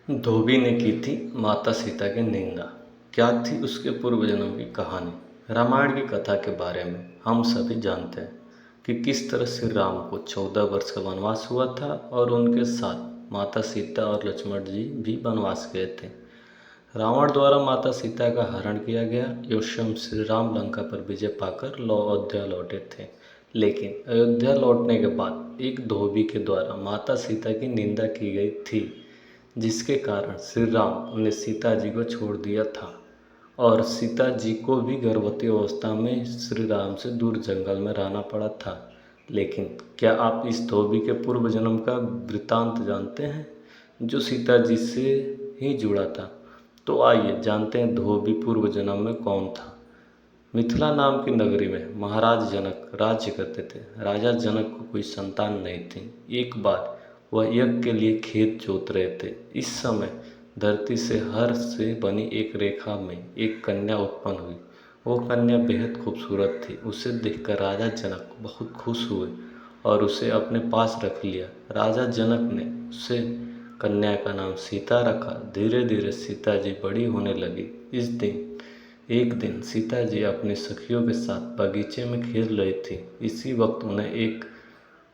धोबी ने की थी माता सीता की निंदा। क्या थी उसके पूर्व जन्म की कहानी। रामायण की कथा के बारे में हम सभी जानते हैं कि किस तरह श्री राम को 14 वर्ष का वनवास हुआ था और उनके साथ माता सीता और लक्ष्मण जी भी वनवास गए थे। रावण द्वारा माता सीता का हरण किया गया एवं स्वयं श्री राम लंका पर विजय पाकर अयोध्या लौटे थे। लेकिन अयोध्या लौटने के बाद एक धोबी के द्वारा माता सीता की निंदा की गई थी, जिसके कारण श्री राम ने सीता जी को छोड़ दिया था और सीता जी को भी गर्भवती अवस्था में श्री राम से दूर जंगल में रहना पड़ा था। लेकिन क्या आप इस धोबी के पूर्व जन्म का वृतांत जानते हैं, जो सीता जी से ही जुड़ा था? तो आइए जानते हैं धोबी पूर्व जन्म में कौन था। मिथिला नाम की नगरी में महाराज जनक राज्य करते थे। राजा जनक को कोई संतान नहीं थी। एक बार वह यज्ञ के लिए खेत जोत रहे थे। इस समय धरती से हर से बनी एक रेखा में एक कन्या उत्पन्न हुई। वो कन्या बेहद खूबसूरत थी। उसे देखकर राजा जनक बहुत खुश हुए और उसे अपने पास रख लिया। राजा जनक ने उसे कन्या का नाम सीता रखा। धीरे धीरे सीता जी बड़ी होने लगी। एक दिन सीता जी अपनी सखियों के साथ बगीचे में खेल रही थी। इसी वक्त उन्हें एक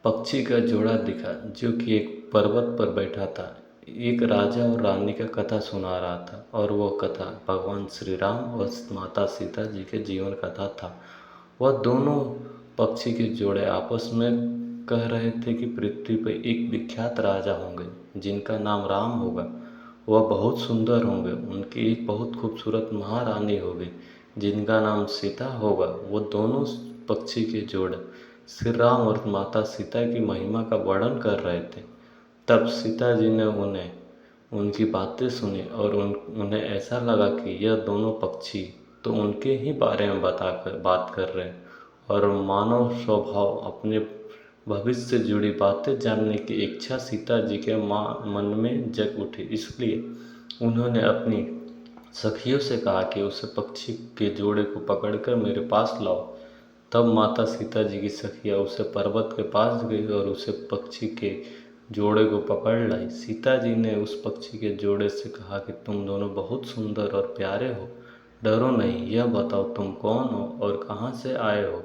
पक्षी का जोड़ा दिखा, जो कि एक पर्वत पर बैठा था। एक राजा और रानी का कथा सुना रहा था और वह कथा भगवान श्री राम और माता सीता जी के जीवन कथा था। वह दोनों पक्षी के जोड़े आपस में कह रहे थे कि पृथ्वी पर एक विख्यात राजा होंगे जिनका नाम राम होगा। वह बहुत सुंदर होंगे। उनकी एक बहुत खूबसूरत महारानी होगी जिनका नाम सीता होगा। वो दोनों पक्षी के जोड़े श्री राम और माता सीता की महिमा का वर्णन कर रहे थे। तब सीता जी ने उनकी बातें सुनी और उन्हें ऐसा लगा कि यह दोनों पक्षी तो उनके ही बारे में बात कर रहे हैं और मानव स्वभाव अपने भविष्य से जुड़ी बातें जानने की इच्छा सीता जी के मन में जग उठी। इसलिए उन्होंने अपनी सखियों से कहा कि उसे पक्षी के जोड़े को पकड़कर मेरे पास लाओ। तब माता सीता जी की सखियाँ उसे पर्वत के पास गई और उसे पक्षी के जोड़े को पकड़ लाई। सीता जी ने उस पक्षी के जोड़े से कहा कि तुम दोनों बहुत सुंदर और प्यारे हो, डरो नहीं। यह बताओ तुम कौन हो और कहाँ से आए हो?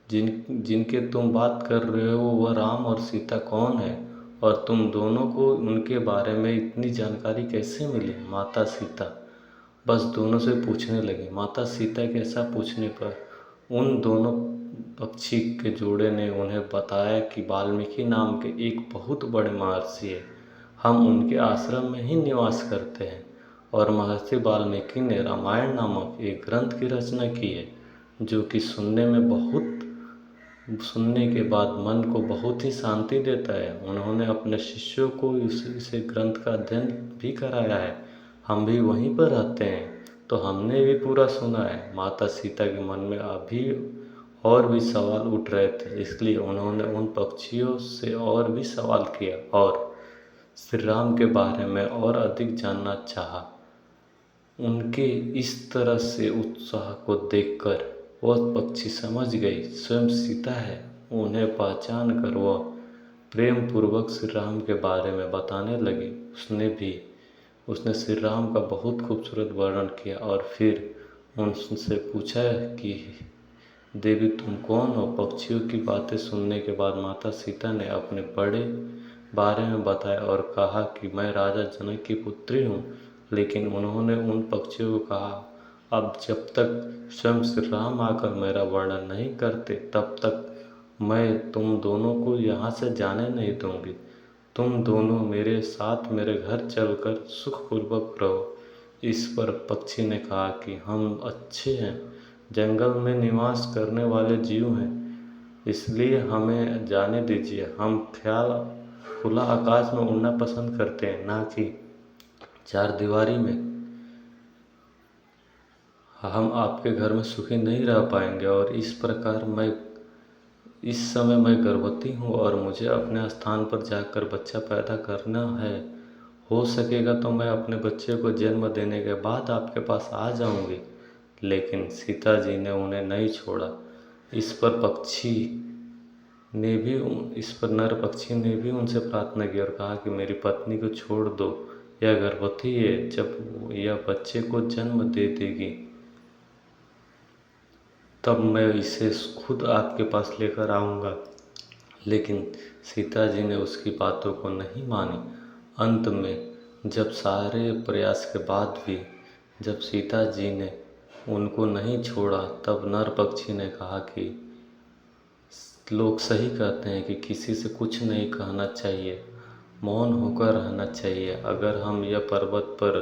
जिनके तुम बात कर रहे हो वह राम और सीता कौन है और तुम दोनों को उनके बारे में इतनी जानकारी कैसे मिली? माता सीता बस दोनों से पूछने लगी। माता सीता के ऐसा पूछने पर उन दोनों पक्षी के जोड़े ने उन्हें बताया कि वाल्मीकि नाम के एक बहुत बड़े महर्षि है। हम उनके आश्रम में ही निवास करते हैं और महर्षि वाल्मीकि ने रामायण नामक एक ग्रंथ की रचना की है, जो कि सुनने के बाद मन को बहुत ही शांति देता है। उन्होंने अपने शिष्यों को इस ग्रंथ का अध्ययन भी कराया है। हम भी वहीं पर रहते हैं तो हमने भी पूरा सुना है। माता सीता के मन में अभी और भी सवाल उठ रहे थे, इसलिए उन्होंने उन पक्षियों से और भी सवाल किया और श्री राम के बारे में और अधिक जानना चाहा। उनके इस तरह से उत्साह को देखकर वह पक्षी समझ गई स्वयं सीता है। उन्हें पहचान कर वह प्रेम पूर्वक श्री राम के बारे में बताने लगी। उसने श्री राम का बहुत खूबसूरत वर्णन किया और फिर उनसे पूछा कि देवी तुम कौन हो? पक्षियों की बातें सुनने के बाद माता सीता ने अपने बड़े बारे में बताया और कहा कि मैं राजा जनक की पुत्री हूँ। लेकिन उन्होंने उन पक्षियों को कहा, अब जब तक स्वयं श्री राम आकर मेरा वर्णन नहीं करते तब तक मैं तुम दोनों को यहाँ से जाने नहीं दूँगी। तुम दोनों मेरे साथ मेरे घर चलकर सुखपूर्वक रहो। इस पर पक्षी ने कहा कि हम अच्छे हैं, जंगल में निवास करने वाले जीव हैं, इसलिए हमें जाने दीजिए। हम खुला आकाश में उड़ना पसंद करते हैं, ना कि चार दीवारी में। हम आपके घर में सुखी नहीं रह पाएंगे और इस समय मैं गर्भवती हूँ और मुझे अपने स्थान पर जाकर बच्चा पैदा करना है। हो सकेगा तो मैं अपने बच्चे को जन्म देने के बाद आपके पास आ जाऊंगी। लेकिन सीता जी ने उन्हें नहीं छोड़ा। इस पर नर पक्षी ने भी उनसे प्रार्थना की और कहा कि मेरी पत्नी को छोड़ दो, यह गर्भवती है। जब यह बच्चे को जन्म दे देगी तब मैं इसे खुद आपके पास लेकर आऊँगा। लेकिन सीता जी ने उसकी बातों को नहीं मानी। अंत में जब सारे प्रयास के बाद भी जब सीता जी ने उनको नहीं छोड़ा, तब नर पक्षी ने कहा कि लोग सही कहते हैं कि किसी से कुछ नहीं कहना चाहिए, मौन होकर रहना चाहिए। अगर हम यह पर्वत पर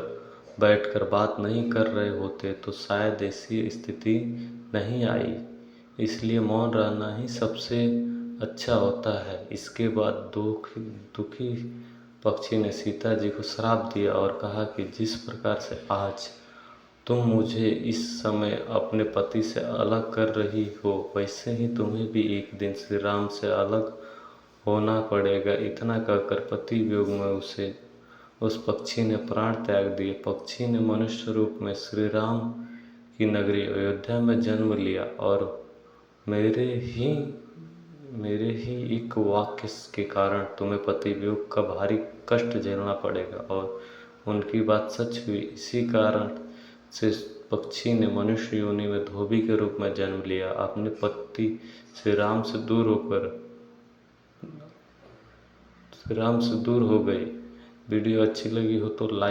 बैठकर बात नहीं कर रहे होते तो शायद ऐसी स्थिति नहीं आई। इसलिए मौन रहना ही सबसे अच्छा होता है। इसके बाद दुखी पक्षी ने सीता जी को श्राप दिया और कहा कि जिस प्रकार से आज तुम मुझे इस समय अपने पति से अलग कर रही हो, वैसे ही तुम्हें भी एक दिन श्री राम से अलग होना पड़ेगा। इतना कहकर पति वियोग में उस पक्षी ने प्राण त्याग दिए। पक्षी ने मनुष्य रूप में श्री राम की नगरी अयोध्या में जन्म लिया और मेरे ही एक वाक्य के कारण तुम्हें पति वियोग का भारी कष्ट झेलना पड़ेगा। और उनकी बात सच हुई। इसी कारण से पक्षी ने मनुष्य योनि में धोबी के रूप में जन्म लिया। अपने पति श्री राम से दूर हो गई। वीडियो अच्छी लगी हो तो लाइक